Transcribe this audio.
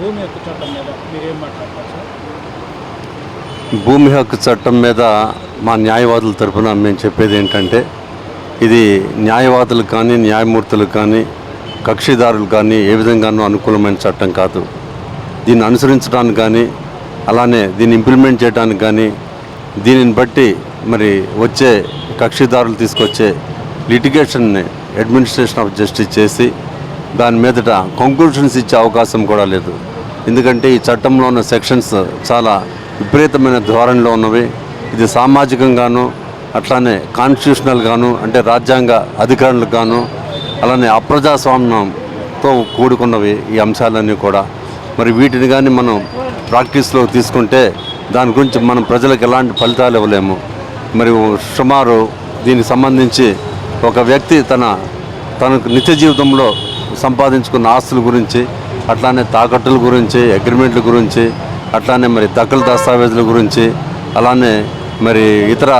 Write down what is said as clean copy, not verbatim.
భూమి హక్కు చట్టం మీద మీరేం మాట్లాడతారు సార్? భూమి హక్కు చట్టం మీద మా న్యాయవాదుల తరఫున మేము చెప్పేది ఏంటంటే, ఇది న్యాయవాదులకు కానీ న్యాయమూర్తులకు కానీ కక్షిదారులు కానీ ఏ విధంగానూ అనుకూలమైన చట్టం కాదు. దీన్ని అనుసరించడానికి కానీ అలానే దీన్ని ఇంప్లిమెంట్ చేయడానికి కానీ దీనిని బట్టి మరి వచ్చే కక్షిదారులు తీసుకొచ్చే లిటిగేషన్ని అడ్మినిస్ట్రేషన్ ఆఫ్ జస్టిస్ చేసి దాని మీదట కంక్లూషన్స్ ఇచ్చే అవకాశం కూడా లేదు. ఎందుకంటే ఈ చట్టంలో ఉన్న సెక్షన్స్ చాలా విపరీతమైన ధోరణిలో ఉన్నవి. ఇది సామాజికంగాను అట్లానే కాన్స్టిట్యూషనల్గాను అంటే రాజ్యాంగ అధికారులకు గాను అలానే అప్రజాస్వామ్యంతో కూడుకున్నవి ఈ అంశాలన్నీ కూడా. మరి వీటిని కానీ మనం ప్రాక్టీస్లో తీసుకుంటే దాని గురించి మనం ప్రజలకు ఎలాంటి ఫలితాలు ఇవ్వలేము. మరి సుమారు దీనికి సంబంధించి ఒక వ్యక్తి తనకు నిత్య జీవితంలో సంపాదించుకున్న ఆస్తుల గురించి అట్లానే తాకట్టుల గురించి అగ్రిమెంట్ల గురించి అట్లానే మరి దక్కల దస్తావేజుల గురించి అలానే మరి ఇతర